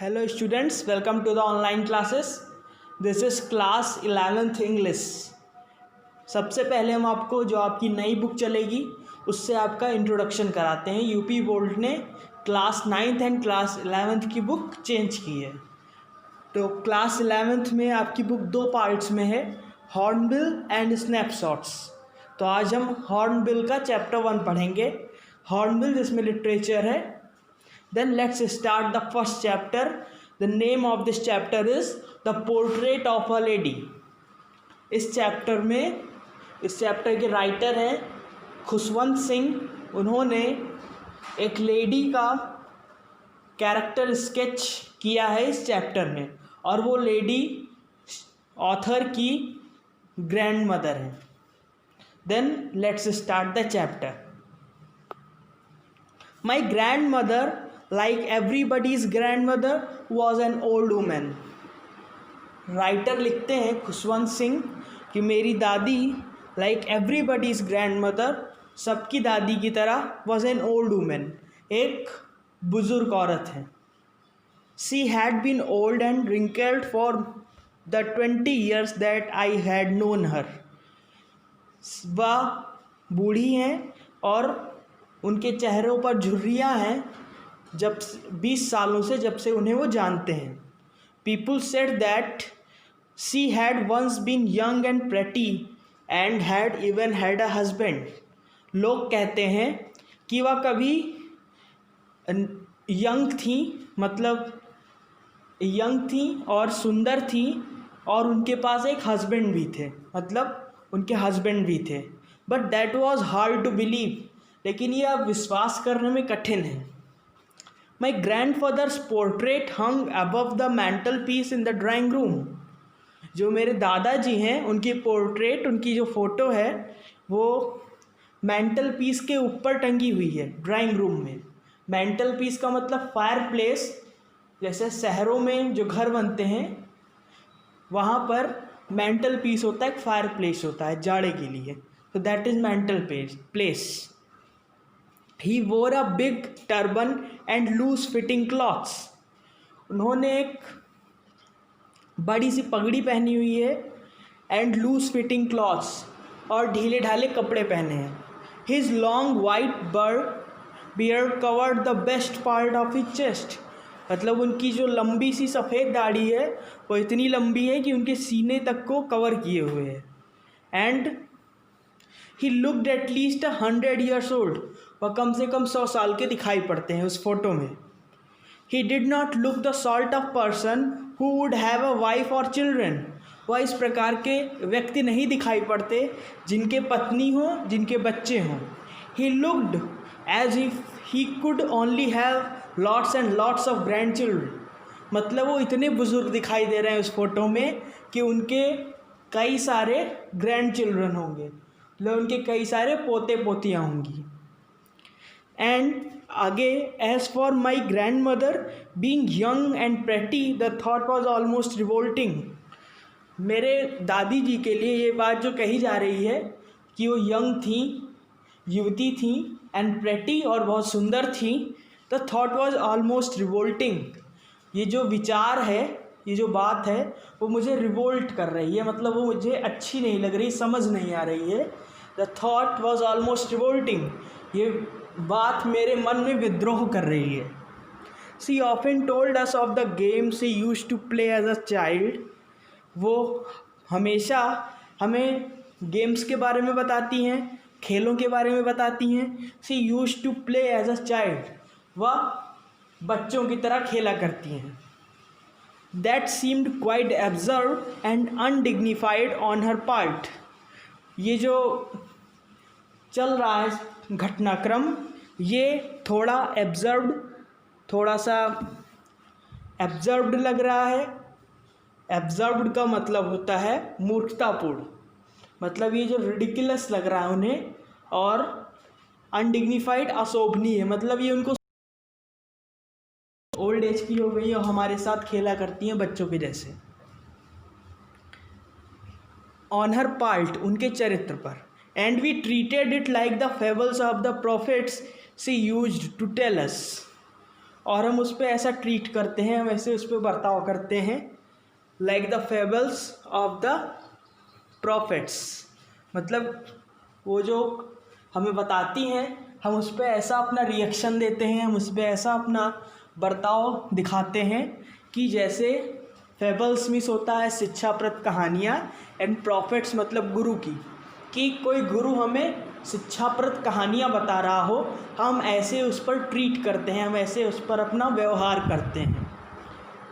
Hello students, welcome to the online classes. This is class 11th English. सबसे पहले हम आपको जो आपकी नई बुक चलेगी उससे आपका इंट्रोडक्शन कराते हैं। यूपी बोर्ड ने class 9th and class 11th की बुक चेंज की है। तो क्लास 11th में आपकी बुक दो पार्ट्स में है, हॉर्नबिल एंड स्नैपशॉट्स। तो आज हम हॉर्नबिल का चैप्टर 1 पढ़ेंगे। हॉर्नबिल जिसमें लिटरेचर है। Then let's start the first chapter. The name of this chapter is The Portrait of a Lady. इस चैप्टर के राइटर हैं खुशवंत सिंह। उन्होंने एक लेडी का कैरेक्टर स्केच किया है इस चैप्टर में, और वो लेडी ऑथर की ग्रैंड मदर है। Then let's start the chapter. My grandmother, like everybody's grandmother, was an old woman. Writer लिखते हैं खुशवंत सिंह कि मेरी दादी like everybody's grandmother, सबकी दादी की तरह, was an old woman, एक बुजुर्ग औरत है। She had been old and wrinkled for the 20 years that I had known her. वह बूढ़ी हैं और उनके चेहरों पर झुर्रियाँ हैं जब 20 सालों से, जब से उन्हें वो जानते हैं। People said that she had once been young and pretty and had even had a husband. लोग कहते हैं कि वह कभी यंग थी, मतलब यंग थी और सुंदर थी, और उनके पास एक हस्बैंड भी थे, मतलब उनके हस्बैंड भी थे। But that was hard to believe. लेकिन यह विश्वास करने में कठिन है। My grandfather's portrait hung above the mantelpiece in the drawing room. जो मेरे दादाजी हैं उनकी पोर्ट्रेट, उनकी जो फ़ोटो है वो मैंटल पीस के ऊपर टंगी हुई है ड्राइंग रूम में। मैंटल पीस का मतलब फायर प्लेस। जैसे शहरों में जो घर बनते हैं वहाँ पर मैंटल पीस होता है, एक फायर प्लेस होता है जाड़े के लिए। तो that is mantel place. He wore a big turban and loose fitting cloths. उन्होंने एक बड़ी सी पगड़ी पहनी हुई है and loose fitting cloths, और ढीले ढाले कपड़े पहने हैं। His long white beard covered the best part of his chest. मतलब उनकी जो लंबी सी सफ़ेद दाढ़ी है वो इतनी लंबी है कि उनके सीने तक को कवर किए हुए है। And he looked at least 100 years old. वह कम से कम 100 साल के दिखाई पड़ते हैं उस फोटो में। He did not look the sort of person who would have a wife or children. वह इस प्रकार के व्यक्ति नहीं दिखाई पड़ते जिनके पत्नी हो, जिनके बच्चे हों। He looked as if he could only have lots and lots of grandchildren. मतलब वो इतने बुजुर्ग दिखाई दे रहे हैं उस फोटो में कि उनके कई सारे ग्रैंड चिल्ड्रन होंगे, मतलब उनके कई सारे पोते पोतियाँ होंगी। एंड आगे, as for my grand mother being young and pretty the thought was almost revolting. मेरे दादी जी के लिए ये बात जो कही जा रही है कि वो यंग थी, युवती थी, एंड प्रेटी और बहुत सुंदर थी, the thought was almost revolting. ये जो विचार है, ये जो बात है वो मुझे रिवोल्ट कर रही है, मतलब वो मुझे अच्छी नहीं लग रही, समझ नहीं आ रही है. The thought was almost revolting, ये बात मेरे मन में विद्रोह कर रही है. She often told us of the game she used to play as a child. वो हमेशा हमें गेम्स के बारे में बताती हैं, खेलों के बारे में बताती हैं. She used to play as a child, वह बच्चों की तरह खेला करती हैं. That seemed quite absurd and undignified on her part. ये जो चल रहा है घटनाक्रम, ये थोड़ा एब्जर्व्ड, थोड़ा सा एब्जर्व्ड लग रहा है. एब्जर्व्ड का मतलब होता है मूर्खतापूर्ण, मतलब ये जो रिडिकुलस लग रहा है उन्हें, और अनडिग्निफाइड अशोभनीय, मतलब ये उनको ओल्ड एज की हो गई और हमारे साथ खेला करती हैं बच्चों के जैसे. ऑन हर पार्ट, उनके चरित्र पर. And we treated it like the fables of the prophets she used to tell us. और हम उस पर ऐसा ट्रीट करते हैं, हम ऐसे उस पर बर्ताव करते हैं, like the fables of the profits, मतलब वो जो हमें बताती हैं हम उस पर ऐसा अपना रिएक्शन देते हैं, हम उस पर ऐसा अपना बर्ताव दिखाते हैं कि जैसे फेबल्स मीन्स होता है शिक्षाप्रद कहानियाँ, एंड प्रॉफिट्स मतलब गुरु की, कि कोई गुरु हमें शिक्षाप्रद कहानियाँ बता रहा हो, हम ऐसे उस पर ट्रीट करते हैं, हम ऐसे उस पर अपना व्यवहार करते हैं।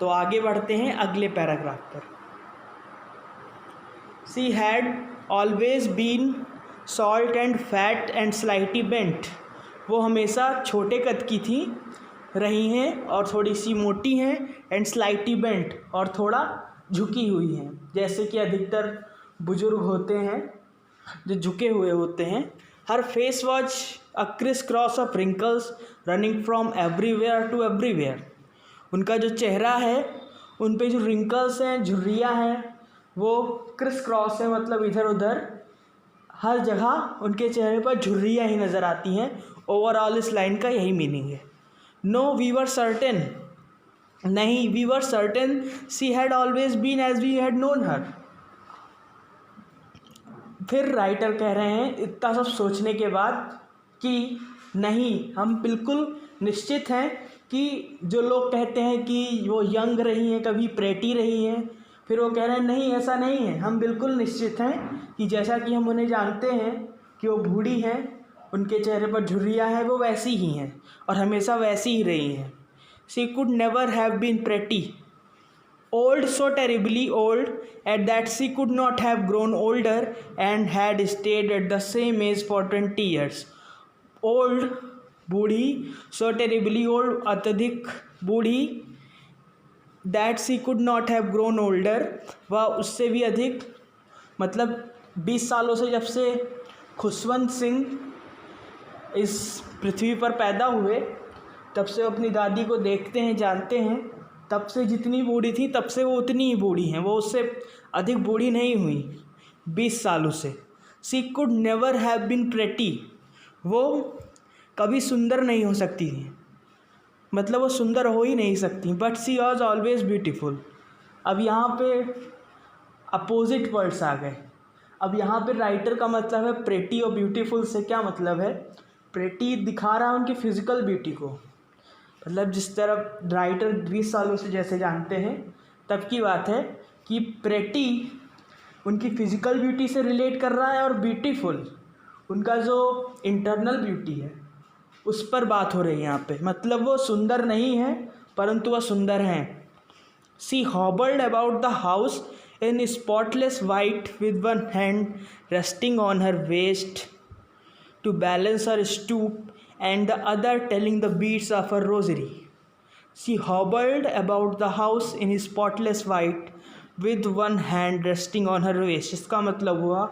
तो आगे बढ़ते हैं अगले पैराग्राफ पर। She had always been salt and fat and slightly bent, वो हमेशा छोटे कद की थी रही हैं और थोड़ी सी मोटी हैं, एंड स्लाइटली बेंट और थोड़ा झुकी हुई हैं, जैसे कि अधिकतर बुजुर्ग होते हैं जो झुके हुए होते हैं। Her face was a criss cross of wrinkles running from everywhere to everywhere, उनका जो चेहरा है उन पे जो रिंकल्स हैं, झुर्रियाँ हैं, वो क्रिस क्रॉस है, मतलब इधर उधर हर जगह उनके चेहरे पर झुर्रियाँ ही नज़र आती हैं। ओवरऑल इस लाइन का यही मीनिंग है। नो वी वर सर्टेन, नहीं we were certain she had always been as we had known her. फिर राइटर कह रहे हैं इतना सब सोचने के बाद कि नहीं, हम बिल्कुल निश्चित हैं कि जो लोग कहते हैं कि वो यंग रही हैं, कभी प्रेटी रही हैं, फिर वो कह रहे हैं नहीं ऐसा नहीं है, हम बिल्कुल निश्चित हैं कि जैसा कि हम उन्हें जानते हैं कि वो बूढ़ी हैं, उनके चेहरे पर झुर्रियाँ हैं, वो वैसी ही हैं और हमेशा वैसी ही रही हैं। She could never have been pretty old, so terribly old at that she could not have grown older and had stayed at the same age for 20 years. Old Burhi, so terribly old अत्यधिक बूढ़ी, that she could not have grown older वह उससे भी अधिक, मतलब 20 सालों से जब से खुशवंत सिंह इस पृथ्वी पर पैदा हुए तब से वो अपनी दादी को देखते हैं, जानते हैं, तब से जितनी बूढ़ी थी तब से वो उतनी ही बूढ़ी हैं, वो उससे अधिक बूढ़ी नहीं हुई 20 सालों से। She could never have been pretty, वो कभी सुंदर नहीं हो सकती थी, मतलब वो सुंदर हो ही नहीं सकती। But she was always beautiful, अब यहाँ पे अपोजिट वर्ड्स आ गए। अब यहाँ पे राइटर का मतलब है प्रेटी और ब्यूटीफुल से क्या मतलब है, प्रेटी दिखा रहा है उनकी फिजिकल ब्यूटी को, मतलब जिस तरह राइटर 20 सालों से जैसे जानते हैं तब की बात है कि प्रेटी उनकी फ़िज़िकल ब्यूटी से रिलेट कर रहा है और ब्यूटीफुल उनका जो इंटरनल ब्यूटी है उस पर बात हो रही है यहाँ पे, मतलब वो सुंदर नहीं है परंतु वह सुंदर हैं। She hobbled about the house in spotless white with one hand resting on her waist to balance her stoop and the other telling the beads of her rosary. She hobbled about the house in spotless white with one hand resting on her waist. इसका मतलब हुआ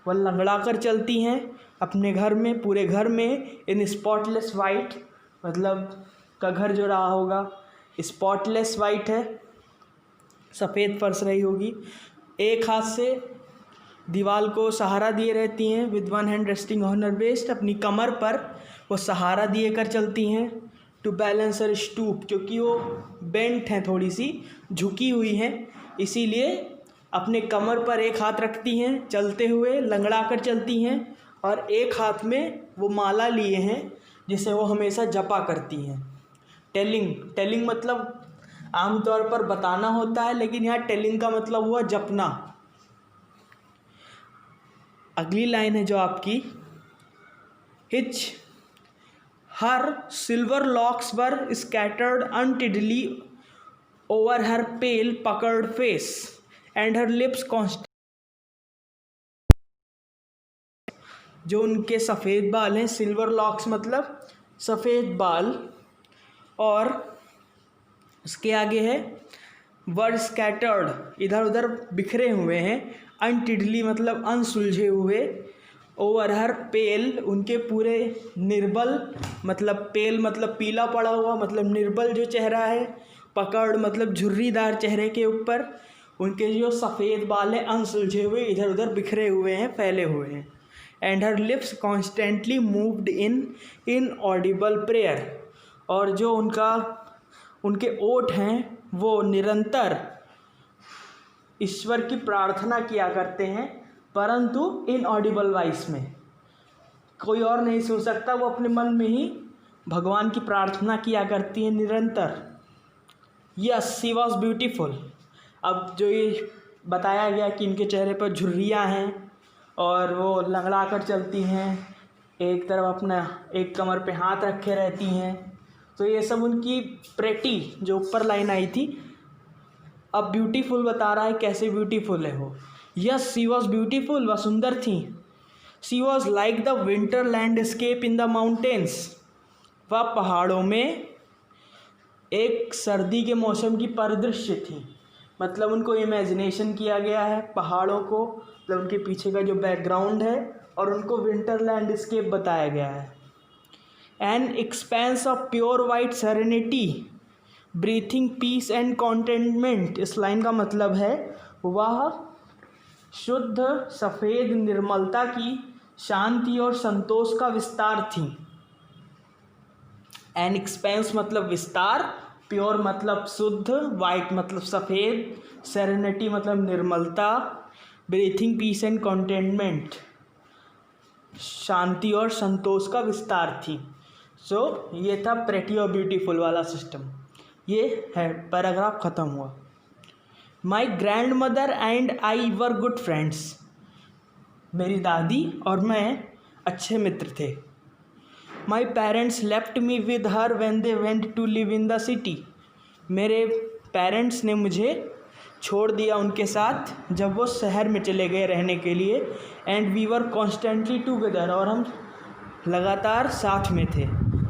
वह लंगड़ा कर चलती हैं अपने घर में, पूरे घर में, इन स्पॉटलेस वाइट, मतलब का घर जो रहा होगा स्पॉटलेस वाइट है, सफ़ेद फर्श रही होगी, एक हाथ से दीवार को सहारा दिए रहती हैं, with one hand resting on her waist, अपनी कमर पर वो सहारा दिए कर चलती हैं। टू बैलेंस हर स्टूप, क्योंकि वो बेंट हैं, थोड़ी सी झुकी हुई हैं, इसीलिए अपने कमर पर एक हाथ रखती हैं चलते हुए, लंगड़ा कर चलती हैं, और एक हाथ में वो माला लिए हैं जिसे वो हमेशा जपा करती हैं। टेलिंग मतलब आमतौर पर बताना होता है, लेकिन यहाँ टेलिंग का मतलब हुआ जपना। अगली लाइन है जो आपकी, which her silver locks were scattered untidily over her pale puckered face and her lips constant, जो उनके सफ़ेद बाल हैं, सिल्वर लॉक्स मतलब सफ़ेद बाल, और उसके आगे है वर स्कैटर्ड, इधर उधर बिखरे हुए हैं, अनटिडली मतलब अनसुलझे हुए, ओवर हर पेल उनके पूरे निर्बल, मतलब पेल मतलब पीला पड़ा हुआ, मतलब निर्बल जो चेहरा है, पकड़ मतलब झुर्रीदार चेहरे के ऊपर उनके जो सफ़ेद बाल हैं अनसुलझे हुए, इधर उधर बिखरे हुए हैं, फैले हुए हैं। And her lips constantly moved in Audible prayer, और जो उनका उनके ओठ हैं वो निरंतर ईश्वर की प्रार्थना किया करते हैं, परंतु इनऑडिबल वॉइस में। कोई और नहीं सुन सकता, वो अपने मन में ही भगवान की प्रार्थना किया करती है निरंतर। Yes, she was beautiful. अब जो ये बताया गया कि इनके चेहरे पर झुर्रियाँ हैं और वो लंगड़ा कर चलती हैं, एक तरफ अपना एक कमर पे हाथ रखे रहती हैं, तो ये सब उनकी प्रेटी जो ऊपर लाइन आई थी, अब ब्यूटीफुल बता रहा है कैसे ब्यूटीफुल है वो। यस, शी वॉज ब्यूटीफुल, वह सुंदर थी। She was like the winter landscape in the mountains, वह पहाड़ों में एक सर्दी के मौसम की परिदृश्य थी। मतलब उनको इमेजिनेशन किया गया है पहाड़ों को, मतलब उनके पीछे का जो बैकग्राउंड है, और उनको विंटर लैंडस्केप बताया गया है। An expanse of pure white serenity breathing peace and contentment, इस लाइन का मतलब है वह शुद्ध सफ़ेद निर्मलता की, शांति और संतोष का विस्तार थी। एन एक्सपेंस मतलब विस्तार, प्योर मतलब शुद्ध, वाइट मतलब सफ़ेद, सेरेनिटी मतलब निर्मलता, ब्रीथिंग पीस एंड कॉन्टेंटमेंट शांति और संतोष का विस्तार थी। सो ये था प्रेटी और ब्यूटीफुल वाला सिस्टम। ये है पैराग्राफ ख़त्म हुआ। My grand mother and I were good friends, मेरी दादी और मैं अच्छे मित्र थे। My parents left me with her when they went to live in the city, मेरे पेरेंट्स ने मुझे छोड़ दिया उनके साथ जब वो शहर में चले गए रहने के लिए। And we were constantly together, और हम लगातार साथ में थे।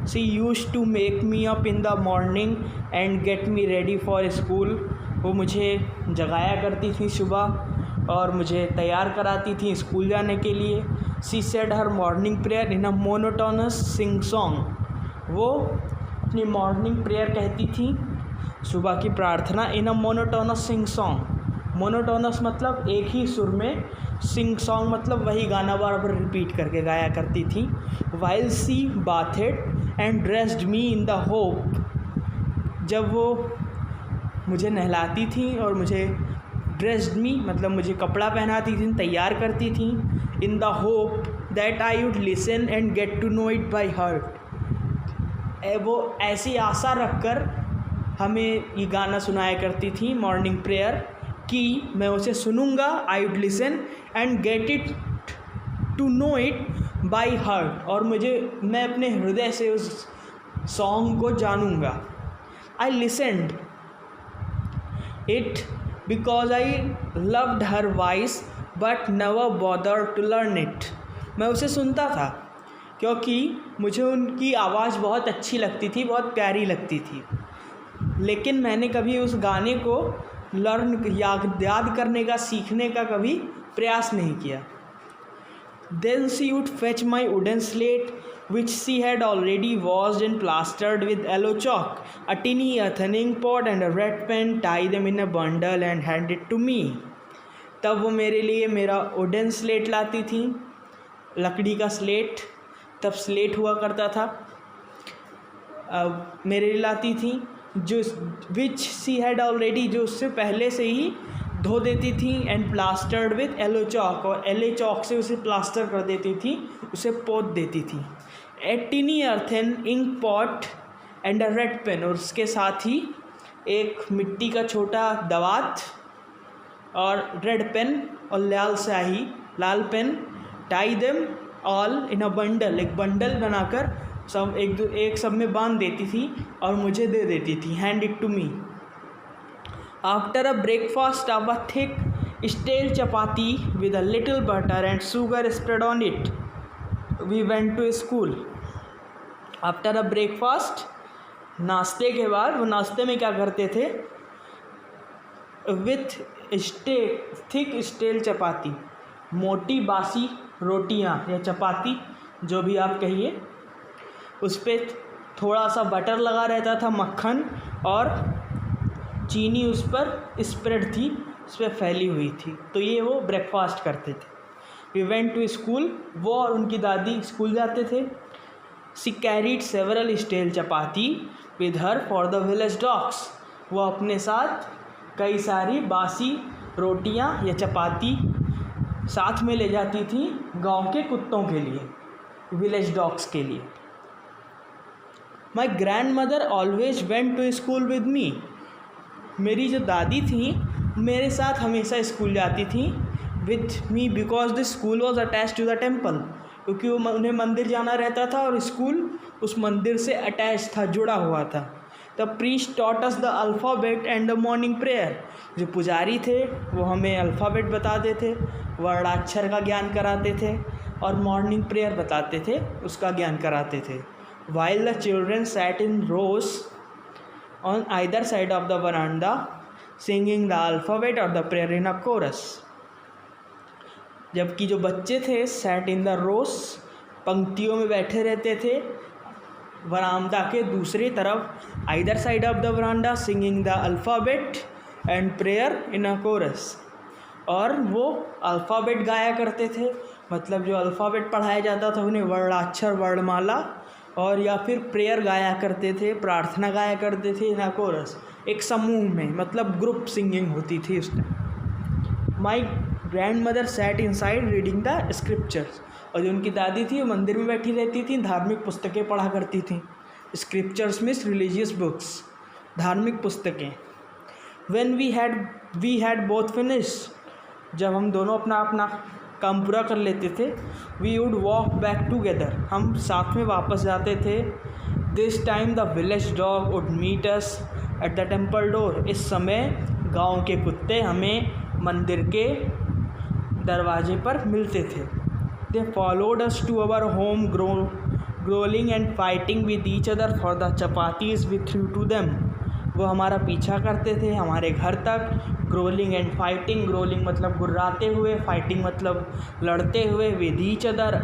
She used to make me up in the morning and get me ready for school, वो मुझे जगाया करती थी सुबह और मुझे तैयार कराती थी स्कूल जाने के लिए। She said her morning prayer in a monotonous sing song, वो अपनी मॉर्निंग प्रेयर कहती थी, सुबह की प्रार्थना, in a monotonous sing song. Monotonous मतलब एक ही सुर में, सिंग सॉन्ग मतलब वही गाना बार बार रिपीट करके गाया करती थी। While she bathed and dressed me in the hope, जब वो मुझे नहलाती थी और मुझे ड्रेस्ड मी मतलब मुझे कपड़ा पहनाती थी, तैयार करती थी। In the hope that I would listen and get to know it by heart, वो ऐसी आशा रखकर हमें ये गाना सुनाया करती थी मॉर्निंग प्रेयर कि मैं उसे सुनूंगा, I would listen and get it to know it by heart, और मैं अपने हृदय से उस सॉन्ग को जानूंगा। I listened it because I loved her voice but never bothered to learn it, मैं उसे सुनता था क्योंकि मुझे उनकी आवाज़ बहुत अच्छी लगती थी, बहुत प्यारी लगती थी, लेकिन मैंने कभी उस गाने को याद करने का, सीखने का कभी प्रयास नहीं किया। Then she would fetch my wooden slate, which she had already washed and plastered with yellow chalk, a tinny earthening pot and a red pen, tie them in a bundle and hand it to me. तब वो मेरे लिए मेरा wooden slate लाती थी, लकड़ी का slate, तब स्लेट हुआ करता था, मेरे लिए लाती थी, जो विच सी हैड ऑलरेडी, जो उससे पहले से ही धो देती थी, and plastered with yellow chalk, और येलो चॉक से उसे प्लास्टर कर देती थी, उसे पोत देती थी। A tiny earthen ink pot and a red pen, और उसके साथ ही एक मिट्टी का छोटा दवात और रेड पेन और लाल pen, tie them all in a bundle, एक बंडल बनाकर सब एक सब में बांध देती थी और मुझे दे देती थी, hand it to me. After a breakfast of a thick stale chapati with a little butter and sugar spread on it, we went to school. After a breakfast, नाश्ते के बाद, वो नाश्ते में क्या करते थे, विथ थिक स्टेल चपाती, मोटी बासी रोटियां या चपाती जो भी आप कहिए, उस पर थोड़ा सा बटर लगा रहता था, मक्खन, और चीनी उस पर स्प्रेड थी, उस पर फैली हुई थी, तो ये वो ब्रेकफास्ट करते थे। वी वेंट टू स्कूल, वो और उनकी दादी स्कूल जाते थे। She carried several steel chapati with her for the village dogs. वो अपने साथ कई सारी बासी रोटियां या चपाती साथ में ले जाती थी गांव के कुत्तों के लिए, विलेज डॉग्स के लिए। My grand mother always went to school with me. मेरी जो दादी थी मेरे साथ हमेशा स्कूल जाती थी with me because the school was attach to the temple, क्योंकि वो उन्हें मंदिर जाना रहता था और स्कूल उस मंदिर से अटैच था, जुड़ा हुआ था। The priest taught us the alphabet and the morning prayer. जो पुजारी थे वो हमें अल्फ़ाबेट बताते थे, वर्णाक्षर का ज्ञान कराते थे, और मॉर्निंग प्रेयर बताते थे, उसका ज्ञान कराते थे। While the children sat in rows on either side of the veranda singing the alphabet or the prayer in a chorus. जबकि जो बच्चे थे सैट इन द रोज, पंक्तियों में बैठे रहते थे वरांडा के दूसरी तरफ, either side of the veranda singing the alphabet and prayer in a chorus. और वो अल्फ़ाबेट गाया करते थे, मतलब जो अल्फ़ाबेट पढ़ाया जाता था उन्हें वर्णाक्षर, वर्णमाला, और या फिर प्रेयर गाया करते थे, प्रार्थना गाया करते थे इन अ कोरस, एक समूह में, मतलब ग्रुप सिंगिंग होती थी उस time. My grand mother sat in side reading the scriptures. और जो उनकी दादी थी वो मंदिर में बैठी रहती थी, धार्मिक पुस्तकें पढ़ा करती थी। स्क्रिप्चर्स मीन्स रिलीजियस बुक्स, धार्मिक पुस्तकें। When we had both finish, जब हम दोनों अपना अपना काम पूरा कर लेते थे, we would walk back together, हम साथ में वापस जाते थे। This time the village dog would meet us at the temple door. इस समय गांव के कुत्ते हमें मंदिर के दरवाजे पर मिलते थे। They followed us to our home growling and fighting with each other for the chapatis we threw to them. वो हमारा पीछा करते थे हमारे घर तक। ग्रोलिंग एंड फाइटिंग, ग्रोलिंग मतलब गुर्राते हुए, फाइटिंग मतलब लड़ते हुए, विद ईच अदर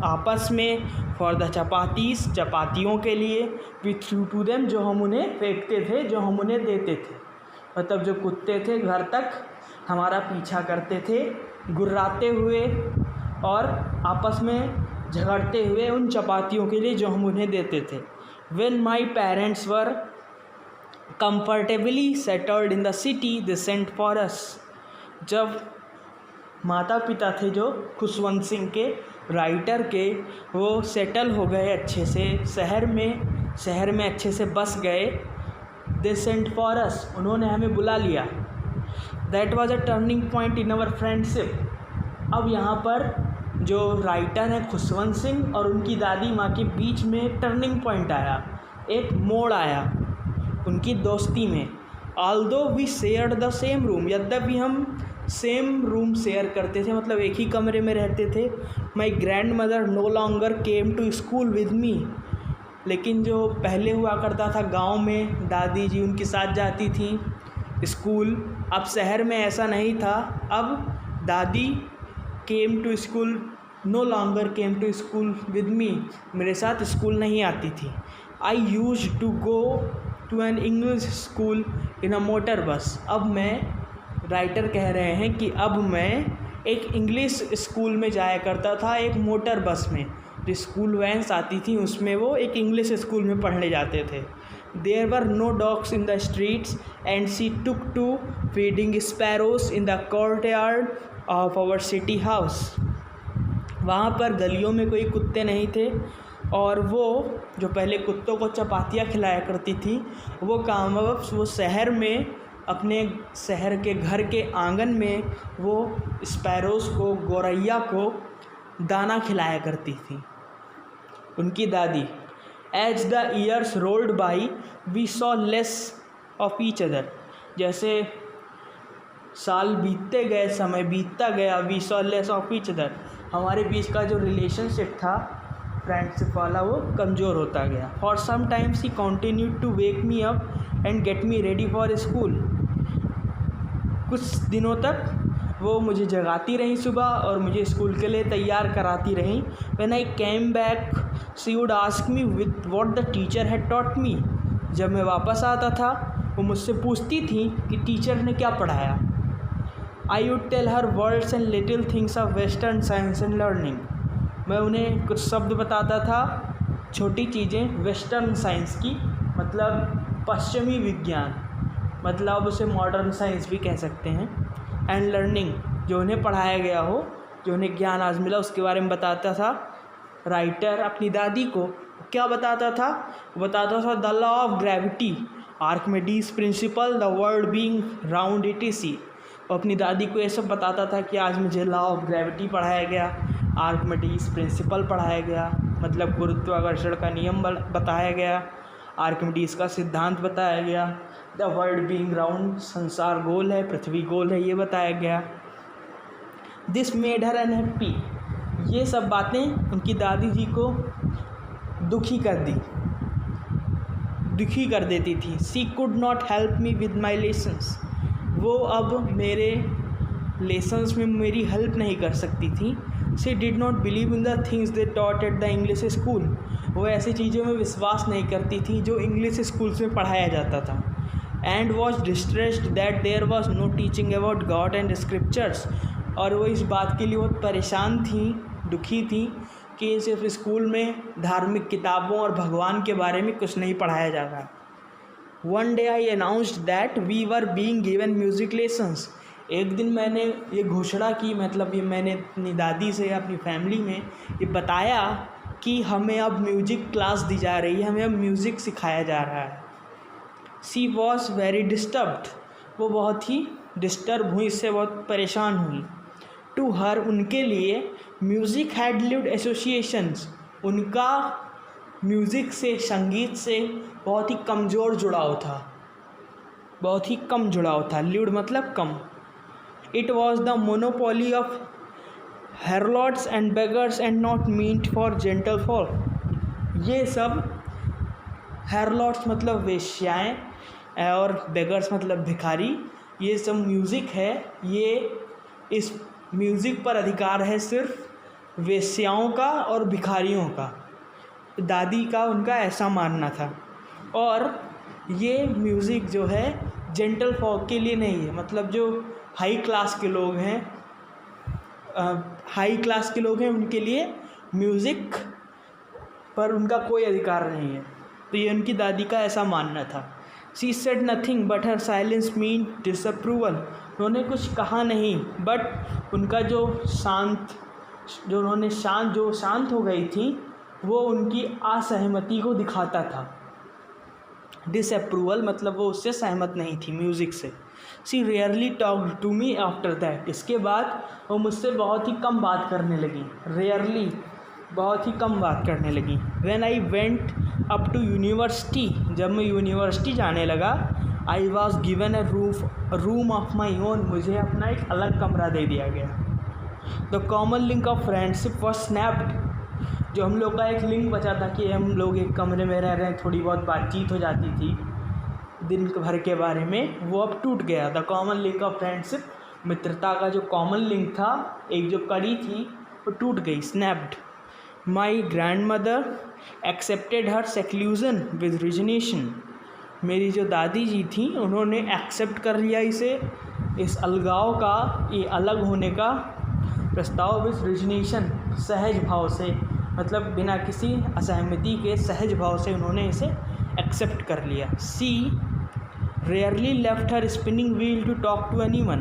आपस में, फॉर द चपातीस चपातियों के लिए, वी थ्रू टू देम जो हम उन्हें फेंकते थे, जो हम उन्हें देते थे। मतलब जो कुत्ते थे घर तक हमारा पीछा करते थे गुर्राते हुए और आपस में झगड़ते हुए उन चपातियों के लिए जो हम उन्हें देते थे। When my parents were comfortably settled in the city they sent for us। जब माता पिता थे जो खुशवंत सिंह के, राइटर के, वो सेटल हो गए अच्छे से शहर में अच्छे से बस गए, they sent for us, उन्होंने हमें बुला लिया। That was a turning point in our friendship। अब यहाँ पर जो राइटर हैं खुशवंत सिंह और उनकी दादी माँ के बीच में टर्निंग पॉइंट आया, एक मोड़ आया उनकी दोस्ती में। Although we shared the same room, यद्यपि हम सेम रूम शेयर करते थे, मतलब एक ही कमरे में रहते थे। My grand mother no longer came to school with me. लेकिन जो पहले हुआ करता था गांव में, दादी जी उनके साथ जाती थी स्कूल, अब शहर में ऐसा नहीं था। अब दादी came to school, no longer came to school with me, मेरे साथ स्कूल नहीं आती थी। I used to go to an English school in a motor bus. अब मैं, राइटर कह रहे हैं कि अब मैं एक इंग्लिश स्कूल में जाया करता था, एक मोटर बस में, जो स्कूल वैन्स आती थी उसमें वो एक इंग्लिश स्कूल में पढ़ने जाते थे। There were no dogs in the streets and she took to feeding sparrows in the courtyard of our city house. वहाँ पर गलियों में कोई कुत्ते नहीं थे, और वो जो पहले कुत्तों को चपातियाँ खिलाया करती थी, वो काम अब वो शहर में, अपने शहर के घर के आंगन में वो स्पैरोज़ को, गौरैया को दाना खिलाया करती थी उनकी दादी। As the years rolled by we saw less of each other. जैसे साल बीतते गए, समय बीतता गया, we saw less of each other, हमारे बीच का जो रिलेशनशिप था फ्रेंडशिप वाला, वो कमज़ोर होता गया। For some times he continued to wake me up and get me ready for school. कुछ दिनों तक वो मुझे जगाती रही सुबह और मुझे स्कूल के लिए तैयार कराती रहीं। When I came back she would ask me with what the teacher had taught me. जब मैं वापस आता था वो मुझसे पूछती थी कि टीचर ने क्या पढ़ाया। I would tell her words and little things of western science and learning. मैं उन्हें कुछ शब्द बताता था छोटी चीज़ें वेस्टर्न साइंस की, मतलब पश्चिमी विज्ञान, मतलब उसे मॉडर्न साइंस भी कह सकते हैं। एंड लर्निंग, जो उन्हें पढ़ाया गया हो, जो उन्हें ज्ञान आज मिला उसके बारे में बताता था। राइटर अपनी दादी को क्या बताता था? वो बताता था the law of gravity, Archimedes principal, the world being round etc। और अपनी दादी को ये सब बताता था कि आज मुझे लॉ ऑफ ग्रेविटी पढ़ाया गया, आर्किमिडीज प्रिंसिपल पढ़ाया गया, मतलब गुरुत्वाकर्षण का नियम बताया गया, आर्किमिडीज का सिद्धांत बताया गया, द वर्ल्ड बीइंग राउंड, संसार गोल है, पृथ्वी गोल है, ये बताया गया। दिस मेड हर अनहैप्पी, ये सब बातें उनकी दादी जी को दुखी कर देती थी। She could not help me with my lessons, वो अब मेरे लेसन्स में मेरी हेल्प नहीं कर सकती थी। She did not believe in the things they taught at the English school, वो ऐसी चीज़ों में विश्वास नहीं करती थी जो इंग्लिश स्कूल्स में पढ़ाया जाता था। And was distressed that there was no teaching about God and scriptures, और वो इस बात के लिए बहुत परेशान थी, दुखी थी कि सिर्फ स्कूल में धार्मिक किताबों और भगवान के बारे में कुछ नहीं पढ़ाया जा रहा। One day I announced that we were being given music lessons, एक दिन मैंने ये घोषणा की, मतलब ये मैंने अपनी दादी से या अपनी फैमिली में ये बताया कि हमें अब म्यूज़िक क्लास दी जा रही है, हमें अब म्यूज़िक सिखाया जा रहा है। सी वॉज वेरी डिस्टर्ब्ड, वो बहुत ही डिस्टर्ब हुई, इससे बहुत परेशान हुई। टू हर, उनके लिए म्यूज़िक हैड लिव्ड एसोसिएशंस, उनका म्यूज़िक से, संगीत से बहुत ही कमज़ोर जुड़ाव था, बहुत ही कम जुड़ाव था। लिव्ड मतलब कम। It was the monopoly of harlots and beggars and not meant for gentle fall, ये सब हेरलॉट्स मतलब वेश्याएँ और बेगर्स मतलब भिखारी, ये सब म्यूज़िक है, ये इस म्यूज़िक पर अधिकार है सिर्फ वेश्याओं का और भिखारियों का। दादी का उनका ऐसा मानना था। और ये म्यूज़िक जो है जेंटल फॉक के लिए नहीं है, मतलब जो हाई क्लास के लोग हैं, उनके लिए म्यूज़िक पर उनका कोई अधिकार नहीं है। तो ये उनकी दादी का ऐसा मानना था। She said nothing but her silence mean disapproval, उन्होंने कुछ कहा नहीं, बट उनका जो शांत हो गई थी वो उनकी असहमति को दिखाता था। डिसअप्रूवल मतलब वो उससे सहमत नहीं थी म्यूज़िक से। She rarely talked to me after that, इसके बाद वो मुझसे बहुत ही कम बात करने लगी। रेयरली, बहुत ही कम बात करने लगी। When I went up to university, जब मैं यूनिवर्सिटी जाने लगा, I was given a room of my own, मुझे अपना एक अलग कमरा दे दिया गया। The common link of friendship was snapped, जो हम लोग का एक लिंक बचा था कि हम लोग एक कमरे में रह रहे हैं, थोड़ी बहुत बातचीत हो जाती थी दिन भर के बारे में, वो अब टूट गया। The common link of friendship, मित्रता का जो कॉमन लिंक था, एक जो कड़ी थी, वो टूट गई, snapped. My grand mother accepted her seclusion with resignation, मेरी जो दादी जी थी उन्होंने एक्सेप्ट कर लिया इस अलगाव का, ये अलग होने का प्रस्ताव विद रिजनेशन, सहज भाव से, मतलब बिना किसी असहमति के सहज भाव से उन्होंने इसे एक्सेप्ट कर लिया। She rarely left her spinning wheel to talk to anyone,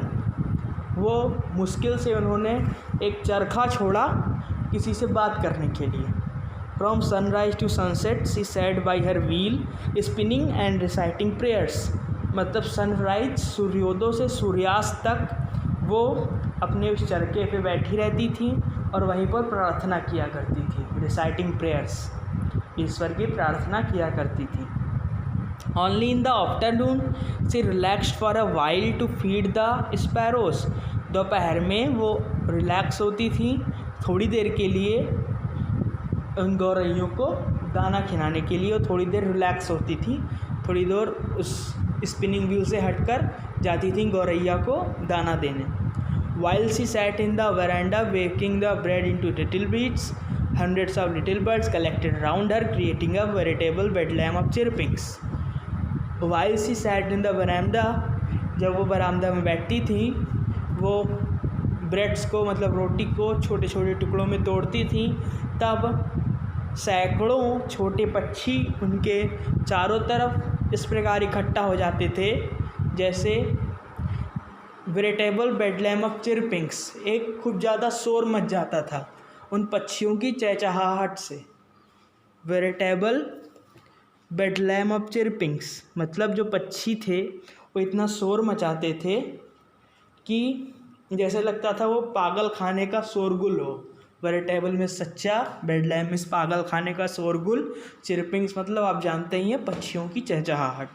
वो मुश्किल से उन्होंने एक चरखा छोड़ा किसी से बात करने के लिए। From sunrise to sunset she sat by her wheel spinning and reciting prayers, मतलब सनराइज सूर्योदय से सूर्यास्त तक वो अपने उस चरखे पे बैठी रहती थी और वहीं पर प्रार्थना किया करती थी, रिसाइटिंग प्रेयर्स, ईश्वर की प्रार्थना किया करती थी। Only in the afternoon she relaxed for a while to feed the sparrows, दोपहर में वो रिलैक्स होती थी थोड़ी देर के लिए, उन गौरैयों को दाना खिलाने के लिए, और थोड़ी देर रिलैक्स होती थी, थोड़ी देर उस स्पिनिंग व्हील से हटकर जाती थी गौरैया को दाना देने। While she sat in the veranda breaking the bread into little bits, hundreds of little birds collected around her creating a veritable bedlam of chirpings. While she sat in the veranda, जब वो बरामदा में बैठती थी, वो breads को, मतलब रोटी को छोटे छोटे टुकड़ों में तोड़ती थी, तब सैकड़ों छोटे पक्षी उनके चारों तरफ इस प्रकार इकट्ठा हो जाते थे जैसे वेरिटेबल बेडलैम ऑफ चिरपिंग्स, एक खूब ज़्यादा शोर मच जाता था उन पक्षियों की चहचहाहट से। वेरिटेबल बेडलैम ऑफ चिरपिंग्स मतलब जो पक्षी थे वो इतना शोर मचाते थे कि जैसे लगता था वो पागल खाने का शोरगुल हो। वेरिटेबल में सच्चा, बेडलैम में पागल खाने का शोरगुल, चिरपिंग्स मतलब आप जानते ही हैं पक्षियों की चहचहाहट।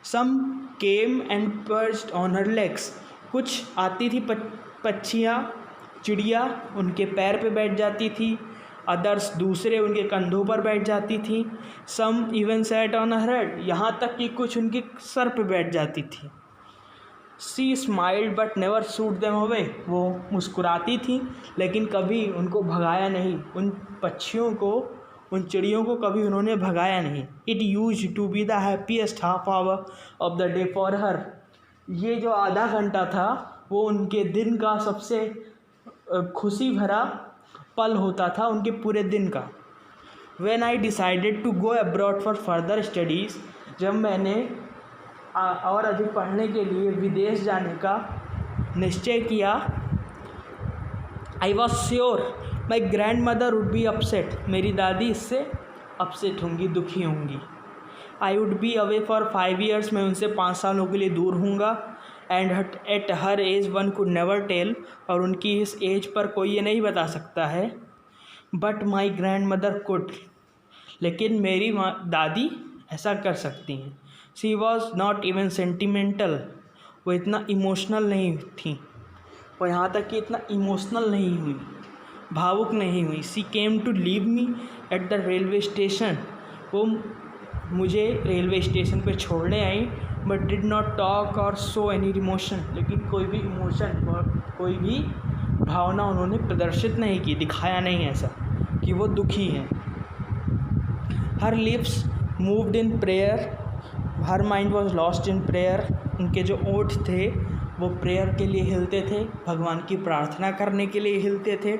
Some came and perched on her legs, कुछ आती थी पक्षियाँ, चिड़िया उनके पैर पे बैठ जाती थी, अदर्स दूसरे उनके कंधों पर बैठ जाती थी। Some even sat on her head, यहाँ तक कि कुछ उनके सर पे बैठ जाती थी। She smiled but never shooed them away, वो मुस्कुराती थी लेकिन कभी उनको भगाया नहीं, उन पक्षियों को, उन चिड़ियों को कभी उन्होंने भगाया नहीं। It used to be the happiest half hour of the day for her, ये जो आधा घंटा था वो उनके दिन का सबसे खुशी भरा पल होता था उनके पूरे दिन का। When I decided to go abroad for further studies, जब मैंने और अधिक पढ़ने के लिए विदेश जाने का निश्चय किया, I was sure my grandmother would be upset, मेरी दादी इससे अपसेट होंगी, दुखी होंगी। I would be away for 5 years, मैं उनसे 5 सालों के लिए दूर हूँगा। And at her age one could never tell, और उनकी इस एज पर कोई ये नहीं बता सकता है। But my grand mother could, लेकिन मेरी दादी ऐसा कर सकती हैं। She was not even sentimental, वो इतना इमोशनल नहीं थी, वो यहाँ तक कि इतना इमोशनल नहीं हुई, भावुक नहीं हुई। She came to leave me at the railway station, वो मुझे रेलवे स्टेशन पे छोड़ने आई। But did not talk or show any emotion, लेकिन कोई भी इमोशन, कोई भी भावना उन्होंने प्रदर्शित नहीं की, दिखाया नहीं ऐसा कि वो दुखी हैं। हर lips moved in prayer, her mind was lost in prayer, उनके जो ओठ थे वो प्रेयर के लिए हिलते थे, भगवान की प्रार्थना करने के लिए हिलते थे,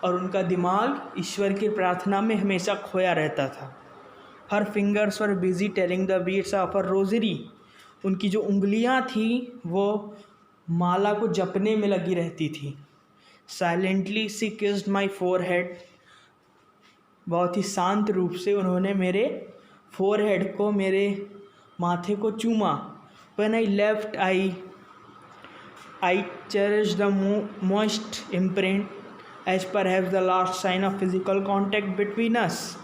और उनका दिमाग ईश्वर की प्रार्थना में हमेशा खोया रहता था। Her fingers were busy telling the beads of a rosary, उनकी जो उंगलियां थी वो माला को जपने में लगी रहती थी। Silently she kissed my forehead, बहुत ही शांत रूप से उन्होंने मेरे फोरहेड को, मेरे माथे को चूमा। When I left I cherish the most imprint as perhaps the last sign of physical contact between us,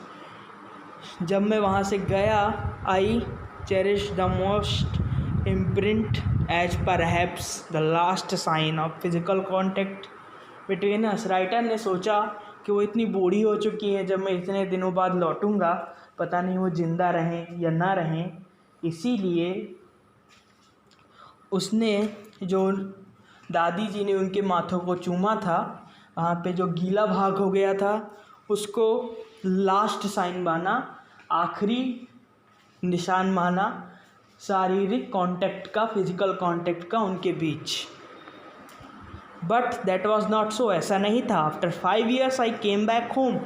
जब मैं वहाँ से गया, I cherish the most imprint as perhaps the last sign of physical contact between us. Writer ने सोचा कि वो इतनी बूढ़ी हो चुकी हैं, जब मैं इतने दिनों बाद लौटूंगा पता नहीं वो ज़िंदा रहें या ना रहें, इसीलिए उसने, जो दादी जी ने उनके माथों को चूमा था, वहाँ पे जो गीला भाग हो गया था उसको लास्ट साइन माना, आखिरी निशान माना शारीरिक कांटेक्ट का, फिजिकल कांटेक्ट का उनके बीच। But that was not so, ऐसा नहीं था। After 5 years I came back home,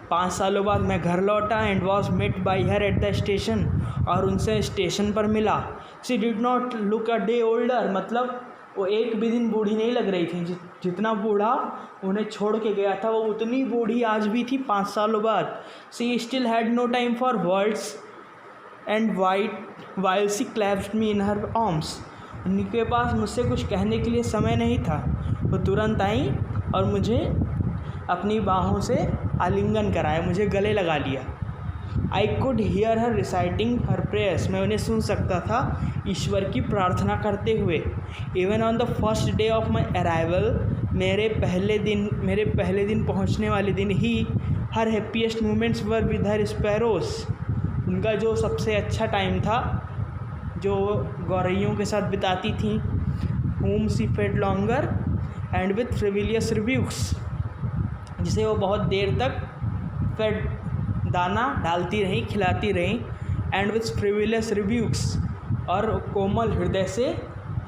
5 सालों बाद मैं घर लौटा। And was met by her at the station, और उनसे स्टेशन पर मिला। She did not look a day older, मतलब वो एक भी दिन बूढ़ी नहीं लग रही थी। जितना बूढ़ा उन्हें छोड़ के गया था वो उतनी बूढ़ी आज भी थी 5 सालों बाद। She still had no time for words and while she clapped me in her arms, उनके पास मुझसे कुछ कहने के लिए समय नहीं था। वो तुरंत आई और मुझे अपनी बाहों से आलिंगन कराया, मुझे गले लगा लिया। I could hear her reciting her prayers, मैं उन्हें सुन सकता था ईश्वर की प्रार्थना करते हुए। Even on the first day of my arrival, मेरे पहले दिन पहुंचने वाले दिन ही, her happiest moments were with her sparrows, उनका जो सबसे अच्छा टाइम था जो गौरैयों के साथ बिताती थी। whom she fed longer and with frivolous rebukes, जिसे वो बहुत देर तक फेड, दाना डालती रही, खिलाती रही। एंड विथ फ्रिविलियस रिब्यूक्स, और कोमल हृदय से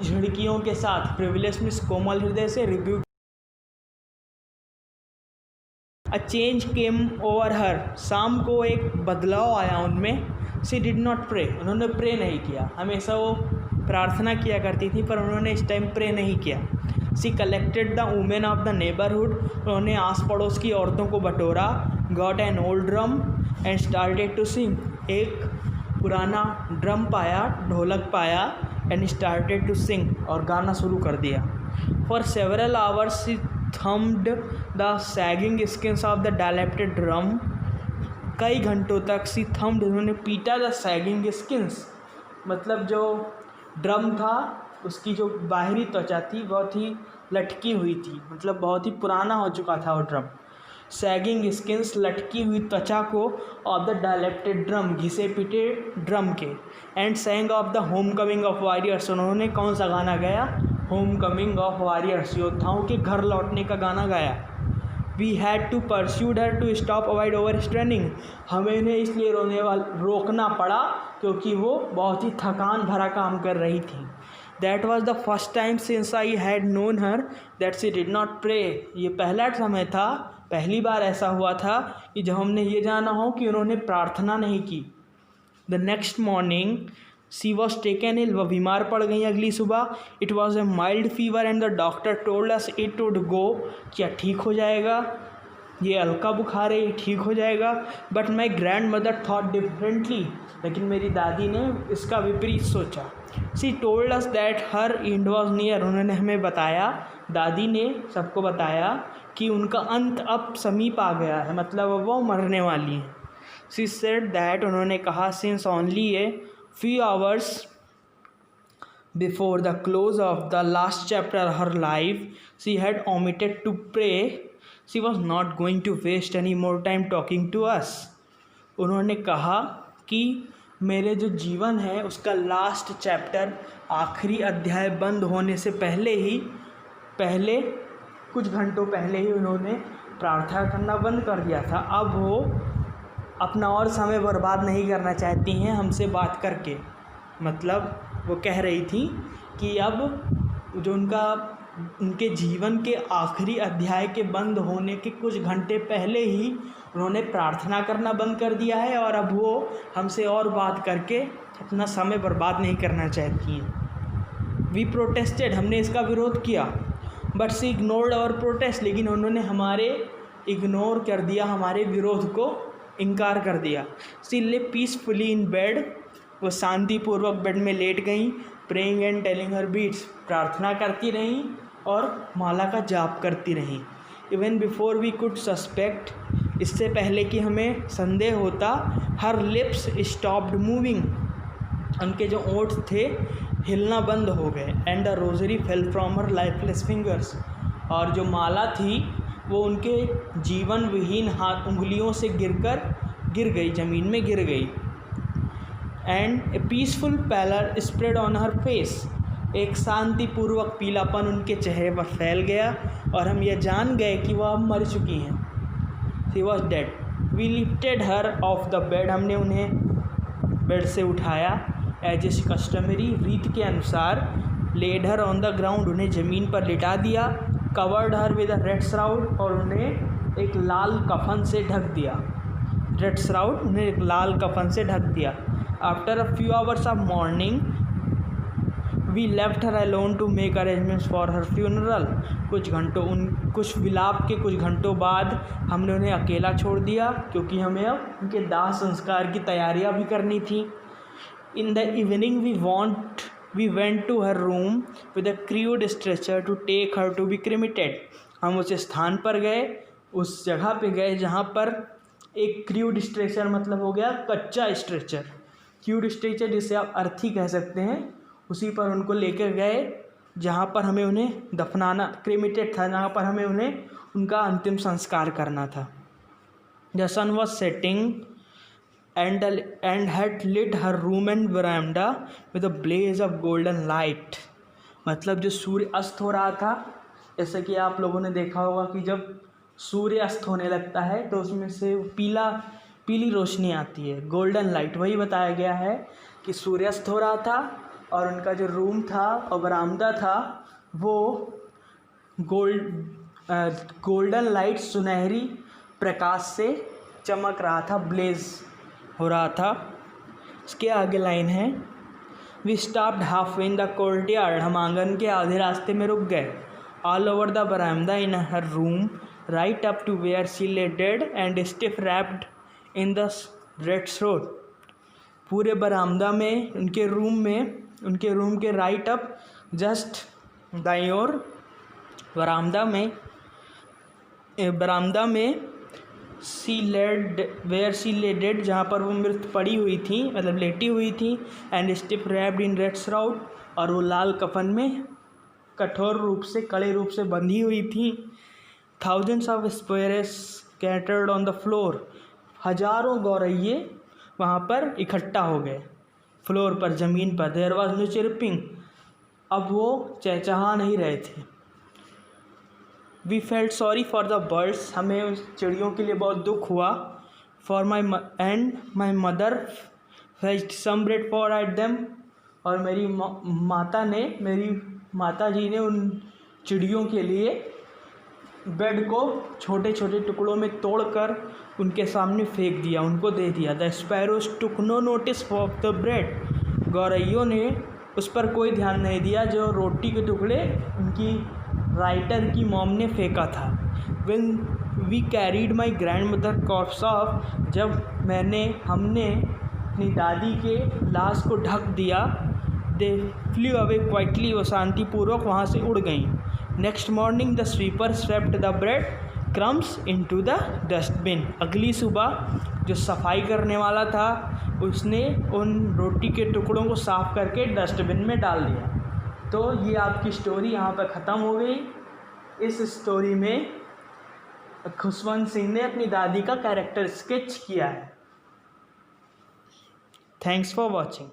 झिड़कियों के साथ, फ्रिविलियस मीन्स कोमल हृदय से, rebuke a change came over हर, शाम को एक बदलाव आया उनमें। सी डिड नॉट प्रे, उन्होंने प्रे नहीं किया। हमेशा वो प्रार्थना किया करती थी पर उन्होंने इस टाइम प्रे नहीं किया। She collected the women of the neighbourhood, उन्होंने आस पड़ोस की औरतों को बटोरा। Got an old drum and started to sing, एक पुराना ड्रम पाया, ढोलक पाया, एंड स्टार्टेड टू सिंग, और गाना शुरू कर दिया। For several hours she thumped the sagging skins of the dilapidated drum, कई घंटों तक सी थम्ड, उन्होंने पीटा द सैगिंग स्किन्स, मतलब जो ड्रम था उसकी जो बाहरी त्वचा थी बहुत ही लटकी हुई थी, मतलब बहुत ही पुराना हो चुका था वो ड्रम। सैगिंग स्किन्स, लटकी हुई त्वचा को, ऑफ द डायलेप्टेड ड्रम, घिसे पिटे ड्रम के। And सैंग of the home coming of warriors, उन्होंने कौन सा गाना गाया? होम कमिंग ऑफ वॉरियर्स, योद्धाओं के घर लौटने का गाना गाया। We had to persuade her to stop avoid over straining, हमें इन्हें इसलिए रोकना पड़ा क्योंकि वो बहुत ही थकान भरा काम कर रही थी। That was the first time since I had known her that she did not pray, ये पहला समय था, पहली बार ऐसा हुआ था कि जब हमने ये जाना हो कि उन्होंने प्रार्थना नहीं की। The next morning she was taken ill, वह बीमार पड़ गई अगली सुबह। It was a mild fever and the doctor told us it would go, क्या ठीक हो जाएगा, ये हल्का बुखार है, ये ठीक हो जाएगा। But my grand mother thought differently, लेकिन मेरी दादी ने इसका विपरीत सोचा। सी told us that her and was near, उन्होंने हमें बताया, दादी ने सबको बताया कि उनका अंत अब समीप आ गया है, मतलब अब वो मरने वाली हैं। सी सेड दैट, उन्होंने कहा, since only A few hours before the close of the last chapter of her life, she had omitted to pray. She was not going to waste any more time talking to us. उन्होंने कहा कि मेरे जो जीवन है उसका last chapter, आखिरी अध्याय बंद होने से पहले कुछ घंटों पहले ही उन्होंने प्रार्थना करना बंद कर दिया था। अब वो अपना और समय बर्बाद नहीं करना चाहती हैं हमसे बात करके, मतलब वो कह रही थी कि अब जो उनके जीवन के आखिरी अध्याय के बंद होने के कुछ घंटे पहले ही उन्होंने प्रार्थना करना बंद कर दिया है और अब वो हमसे और बात करके अपना समय बर्बाद नहीं करना चाहती हैं। वी प्रोटेस्टेड, हमने इसका विरोध किया। But she ignored our protest, लेकिन उन्होंने इग्नोर कर दिया, हमारे विरोध को इनकार कर दिया। She live peacefully in bed, वो शांतिपूर्वक बेड में लेट गईं। Praying and telling her beads, प्रार्थना करती रहीं और माला का जाप करती रहीं। Even before we could suspect, इससे पहले कि हमें संदेह होता, हर लिप्स स्टॉप्ड मूविंग, उनके जो ओंठ थे हिलना बंद हो गए। And the rosary fell from her lifeless fingers, और जो माला थी वो उनके जीवन विहीन हाथ उंगलियों से गिर गई, ज़मीन में गिर गई। And a peaceful pallor spread on her face, एक शांतिपूर्वक पीलापन उनके चेहरे पर फैल गया और हम यह जान गए कि वह अब मर चुकी हैं। She was dead. We lifted her off the bed, हमने उन्हें बेड से उठाया। एज इज कस्टमरी, रीत के अनुसार। Laid her on the ground, उन्हें ज़मीन पर लिटा दिया। Covered her with a red shroud, और उन्हें एक लाल कफन से ढक दिया। रेड श्राउड, उन्हें एक लाल कफन से ढक दिया। After a few hours of mourning we left her alone to make arrangements for her funeral, कुछ विलाप के कुछ घंटों बाद हमने उन्हें अकेला छोड़ दिया क्योंकि हमें अब उनके दाह संस्कार की तैयारियां भी करनी थी। In the evening we went to her room with a crude stretcher to take her to be cremated, हम उस स्थान पर गए, उस जगह पे गए जहाँ पर एक क्रूड स्ट्रेचर, मतलब हो गया कच्चा स्ट्रेचर, क्रूड स्ट्रेचर जिसे आप अर्थी कह सकते हैं, उसी पर उनको लेकर गए जहाँ पर हमें उन्हें दफनाना, क्रिमेटेड था, जहाँ पर हमें उन्हें उनका अंतिम संस्कार करना था। The sun was setting and had lit her room and veranda with a blaze of golden light, मतलब जो सूर्य अस्त हो रहा था, जैसे कि आप लोगों ने देखा होगा कि जब सूर्य अस्त होने लगता है तो उसमें से पीली रोशनी आती है, गोल्डन लाइट, वही बताया गया है कि सूर्यास्त हो रहा था और उनका जो रूम था और बरामदा था वो गोल्डन लाइट, सुनहरी प्रकाश से चमक रहा था, ब्लेज हो रहा था। उसके आगे लाइन है, we stopped halfway in the courtyard, हम आंगन के आधे रास्ते में रुक गए। ऑल ओवर द बरामदा in her room right up to where she lay dead and stiff wrapped in the red shroud, पूरे बरामदा में, उनके रूम के राइट अप जस्ट दाईं ओर बरामदा में सी लेड वेयर सी ले डेड, जहाँ पर वो मृत पड़ी हुई थी, मतलब लेटी हुई थी, and stiff wrapped in red shroud, और वो लाल कफन में कठोर रूप से, कड़े रूप से बंधी हुई थी। Thousands of sparrows scattered on the floor, हजारों गौरैये वहाँ पर इकट्ठा हो गए फ्लोर पर, ज़मीन पर। देयर वॉज नो चिरपिंग, अब वो चहचहा नहीं रहे थे। We felt sorry for the birds, हमें उस चिड़ियों के लिए बहुत दुख हुआ। For my mother fetched some bread for at them, और मेरी माता जी ने उन चिड़ियों के लिए ब्रेड को छोटे छोटे टुकड़ों में तोड़कर उनके सामने फेंक दिया, उनको दे दिया। The sparrows took no notice of the bread, गौरैयों ने उस पर कोई ध्यान नहीं दिया जो रोटी के टुकड़े उनकी राइटर की मॉम ने फेंका था। When we carried my grand mother corpse off, जब हमने अपनी दादी के लाश को ढक दिया, दे फ्लू अवे क्वाइटली, वो शांतिपूर्वक वहाँ से उड़ गईं। Next morning the sweeper swept the bread crumbs into the dustbin, अगली सुबह जो सफाई करने वाला था उसने उन रोटी के टुकड़ों को साफ़ करके डस्टबिन में डाल दिया। तो ये आपकी स्टोरी यहाँ पर ख़त्म हो गई। इस स्टोरी में खुशवंत सिंह ने अपनी दादी का कैरेक्टर स्केच किया है। Thanks for watching.